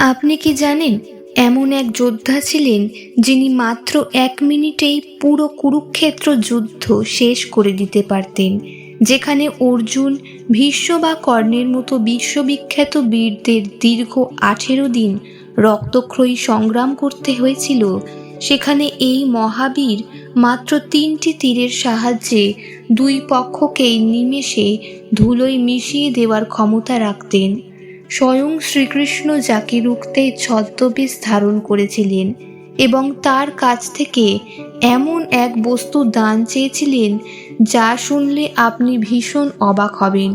আপনি কি জানেন, এমন এক যোদ্ধা ছিলেন যিনি মাত্র 1 মিনিটেই পুরো কুরুক্ষেত্র যুদ্ধ শেষ করে দিতে পারতেন। যেখানে অর্জুন, ভীষ্ম বা কর্ণের মতো বিশ্ববিখ্যাত বীরদের দীর্ঘ 18 দিন রক্তক্ষয়ী সংগ্রাম করতে হয়েছিল, সেখানে এই মহাবীর মাত্র 3টি তীরের সাহায্যে দুই পক্ষকেই নিমেষে ধুলোয় মিশিয়ে দেওয়ার ক্ষমতা রাখতেন। স্বয়ং শ্রীকৃষ্ণ যাকে রুখতে ছদ্মবেশ ধারণ করেছিলেন এবং তার কাছ থেকে এমন এক বস্তু দান চেয়েছিলেন যা শুনলে আপনি ভীষণ অবাক হবেন।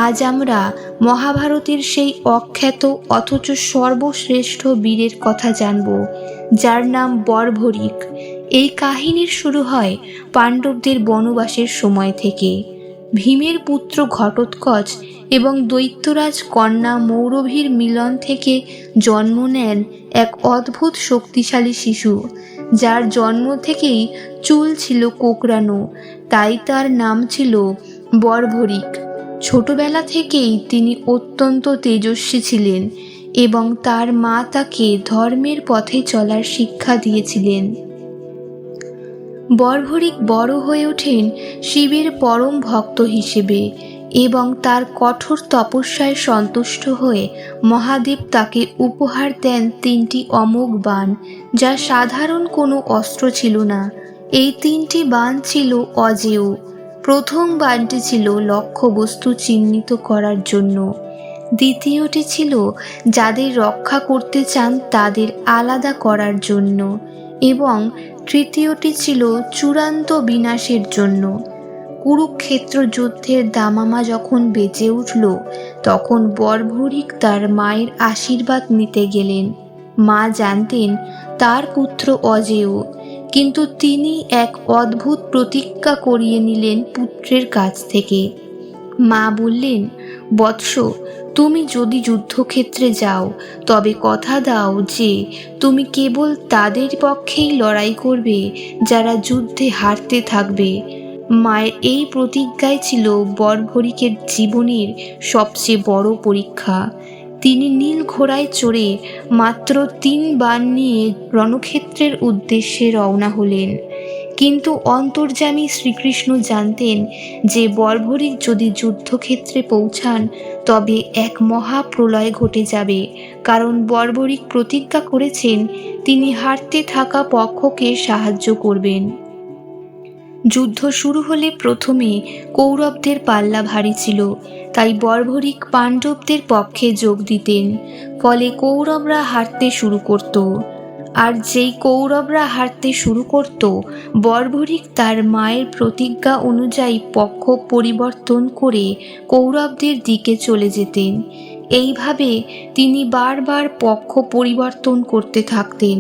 আজ আমরা মহাভারতের সেই অখ্যাত অথচ সর্বশ্রেষ্ঠ বীরের কথা জানব, যার নাম বর্বরিক। এই কাহিনীর শুরু হয় পাণ্ডবদের বনবাসের সময় থেকে। ভীমের পুত্র ঘটোৎকচ এবং দৈত্যরাজ কন্যা মৌরভীর মিলন থেকে জন্ম নেন এক অদ্ভুত শক্তিশালী শিশু, যার জন্ম থেকেই চুল ছিল কোঁকড়ানো, তাই তার নাম ছিল বর্বরিক। ছোটবেলা থেকেই তিনি অত্যন্ত তেজস্বী ছিলেন এবং তার মা তাকে ধর্মের পথে চলার শিক্ষা দিয়েছিলেন। বর্বরিক বড় হয়ে ওঠেন শিবের পরম ভক্ত হিসেবে এবং তার কঠোর তপস্যায় সন্তুষ্ট হয়ে মহাদেব তাকে উপহার দেন 3টি অমোঘ বাণ, যা সাধারণ কোনো অস্ত্র ছিল না। এই 3টি বাণ ছিল অজেয়। প্রথম বাণটি ছিল লক্ষ্যবস্তু চিহ্নিত করার জন্য, দ্বিতীয়টি ছিল যাদের রক্ষা করতে চান তাদের আলাদা করার জন্য, এবং তৃতীয়টি ছিল চূড়ান্ত বিনাশের জন্য। কুরুক্ষেত্র যুদ্ধের দামামা যখন বেজে উঠল, তখন বর্বরিক তার মায়ের আশীর্বাদ নিতে গেলেন। মা জানতেন তার পুত্র অজেয়, কিন্তু তিনি এক অদ্ভুত প্রতিজ্ঞা করিয়ে নিলেন পুত্রের কাছ থেকে। মা বললেন, বৎস, তুমি যদি যুদ্ধক্ষেত্রে যাও তবে কথা দাও যে তুমি কেবল তাদের পক্ষেই লড়াই করবে যারা যুদ্ধে হারতে থাকবে। মায়ের এই প্রতিজ্ঞাই ছিল বর্বরিকের জীবনের সবচেয়ে বড় পরীক্ষা। তিনি নীল ঘোড়ায় চড়ে মাত্র 3 বাণ নিয়ে রণক্ষেত্রের উদ্দেশ্যে রওনা হলেন। কিন্তু অন্তর্যামী শ্রীকৃষ্ণ জানতেন যে বর্বরিক যদি যুদ্ধক্ষেত্রে পৌঁছান তবে এক মহাপ্রলয় ঘটে যাবে, কারণ বর্বরিক প্রতিজ্ঞা করেছেন তিনি হারতে থাকা পক্ষকে সাহায্য করবেন। যুদ্ধ শুরু হলে প্রথমে কৌরবদের পাল্লা ভারী ছিল, তাই বর্বরিক পাণ্ডবদের পক্ষে যোগ দিতেন। ফলে কৌরবরা হারতে শুরু করত। আর যেই কৌরবরা হারতে শুরু করত, বর্বরিক তার মায়ের প্রতিজ্ঞা অনুযায়ী পক্ষ পরিবর্তন করে কৌরবদের দিকে চলে যেতেন। এইভাবে তিনি বারবার পক্ষ পরিবর্তন করতে থাকতেন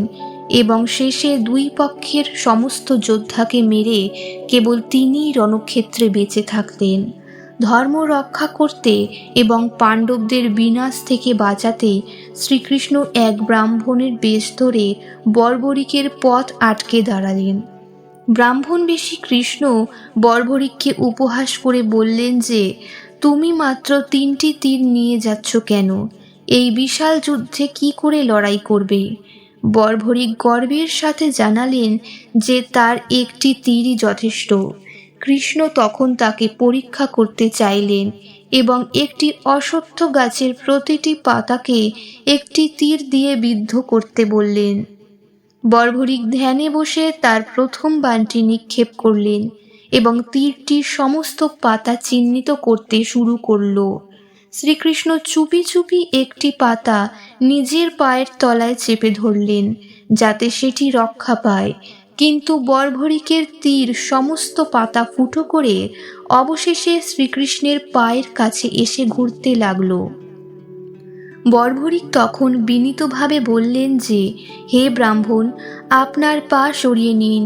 এবং শেষে দুই পক্ষের সমস্ত যোদ্ধাকে মেরে কেবল তিনিই রণক্ষেত্রে বেঁচে থাকতেন। ধর্ম রক্ষা করতে এবং পাণ্ডবদের বিনাশ থেকে বাঁচাতে শ্রীকৃষ্ণ এক ব্রাহ্মণের বেশ ধরে বর্বরিকের পথ আটকে দাঁড়ালেন। ব্রাহ্মণবেশী কৃষ্ণ বর্বরিককে উপহাস করে বললেন যে, তুমি মাত্র 3টি তীর নিয়ে যাচ্ছ কেন? এই বিশাল যুদ্ধে কি করে লড়াই করবে? বর্বরিক গর্বের সাথে জানালেন যে তার একটি তীরই যথেষ্ট। কৃষ্ণ তখন তাকে পরীক্ষা করতে চাইলেন এবং একটি অশ্বত্থ গাছের প্রতিটি পাতাকে একটি তীর দিয়ে বিদ্ধ করতে বললেন। বর্বরিক ধ্যানে বসে তার প্রথম বাণটি নিক্ষেপ করলেন এবং তীরটি সমস্ত পাতা চিহ্নিত করতে শুরু করল। শ্রীকৃষ্ণ চুপি চুপি একটি পাতা নিজের পায়ের তলায় চেপে ধরলেন যাতে সেটি রক্ষা পায়, কিন্তু বর্বরিকের তীর সমস্ত পাতা ফুটো করে অবশেষে শ্রীকৃষ্ণের পায়ের কাছে এসে ঘুরতে লাগল। বর্বরিক তখন বিনীতভাবে বললেন যে, হে ব্রাহ্মণ, আপনার পা সরিয়ে নিন,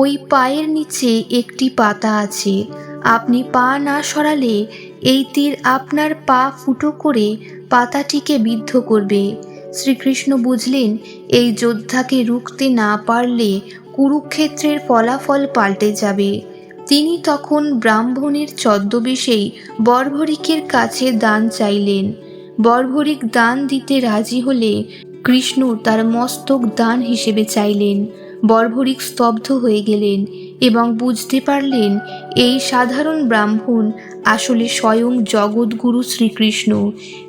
ওই পায়ের নিচে একটি পাতা আছে। আপনি পা না সরালে এই তীর আপনার পা ফুটো করে পাতাটিকে বিদ্ধ করবে। শ্রীকৃষ্ণ বুঝলেন এই যোদ্ধাকে রুখতে না পারলে কুরুক্ষেত্রের ফলাফল পাল্টে যাবে। তিনি তখন ব্রাহ্মণের ছদ্মবেশেই বর্বরিকের কাছে দান চাইলেন। বর্বরিক দান দিতে রাজি হলে কৃষ্ণ তার মস্তক দান হিসেবে চাইলেন। বর্বরিক স্তব্ধ হয়ে গেলেন এবং বুঝতে পারলেন এই সাধারণ ব্রাহ্মণ আসলে স্বয়ং জগৎগুরু শ্রীকৃষ্ণ।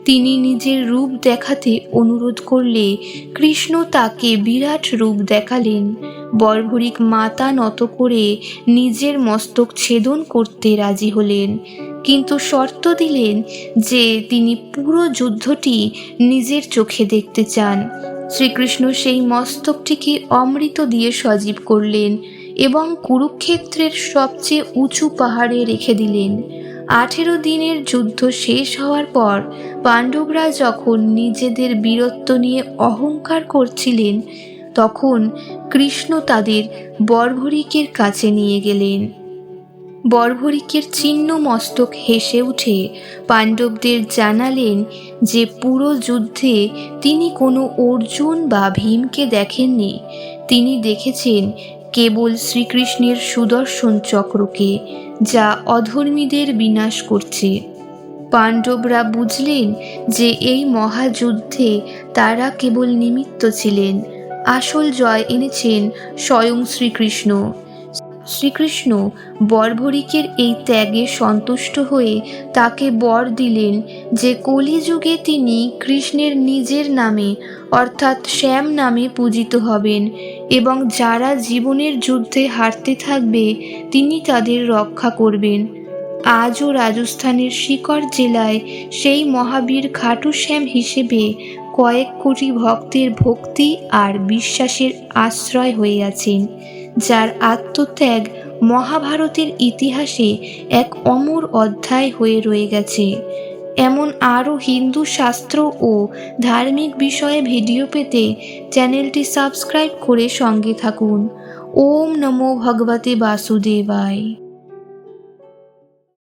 তিনি নিজের রূপ দেখাতে অনুরোধ করলে কৃষ্ণ তাকে বিরাট রূপ দেখালেন। বর্বরিক মাথা নত করে নিজের মস্তক ছেদন করতে রাজি হলেন, কিন্তু শর্ত দিলেন যে তিনি পুরো যুদ্ধটি নিজের চোখে দেখতে চান। শ্রীকৃষ্ণ সেই মস্তকটিকে অমৃত দিয়ে সজীব করলেন এবং কুরুক্ষেত্রের সবচেয়ে উঁচু পাহাড়ে রেখে দিলেন। 18 দিনের যুদ্ধ শেষ হওয়ার পর পাণ্ডবরা যখন নিজেদের বীরত্ব নিয়ে অহংকার করছিলেন, তখন কৃষ্ণ তাদের বর্বরিকের কাছে নিয়ে গেলেন। বর্বরিকের ছিন্ন মস্তক হেসে উঠে পাণ্ডবদের জানালেন যে পুরো যুদ্ধে তিনি কোনো অর্জুন বা ভীমকে দেখেননি। তিনি দেখেছেন কেবল শ্রীকৃষ্ণের সুদর্শন চক্রকে, যা অধর্মীদের বিনাশ করছে। পাণ্ডবরা বুঝলেন যে এই মহাযুদ্ধে তারা কেবল নিমিত্ত ছিলেন, আসল জয় এনেছেন স্বয়ং শ্রীকৃষ্ণ। শ্রীকৃষ্ণ বর্বরিকের এই ত্যাগে সন্তুষ্ট হয়ে তাকে বর দিলেন যে কলিযুগে তিনি কৃষ্ণের নিজের নামে অর্থাৎ শ্যাম নামে পূজিত হবেন এবং যারা জীবনের যুদ্ধে হারতে থাকবে তিনি তাদের রক্ষা করবেন। আজও রাজস্থানের সিকর জেলায় সেই মহাবীর খাটু শ্যাম হিসেবে কয়েক কোটি ভক্তের ভক্তি আর বিশ্বাসের আশ্রয় হয়ে আছেন, যার আত্মত্যাগ মহাভারতের ইতিহাসে এক অমর অধ্যায় হয়ে রয়ে গেছে। এমন আরও হিন্দু শাস্ত্র ও ধার্মিক বিষয়ে ভিডিও পেতে চ্যানেলটি সাবস্ক্রাইব করে সঙ্গে থাকুন। ওম নমো ভগবতে বাসুদেবায়।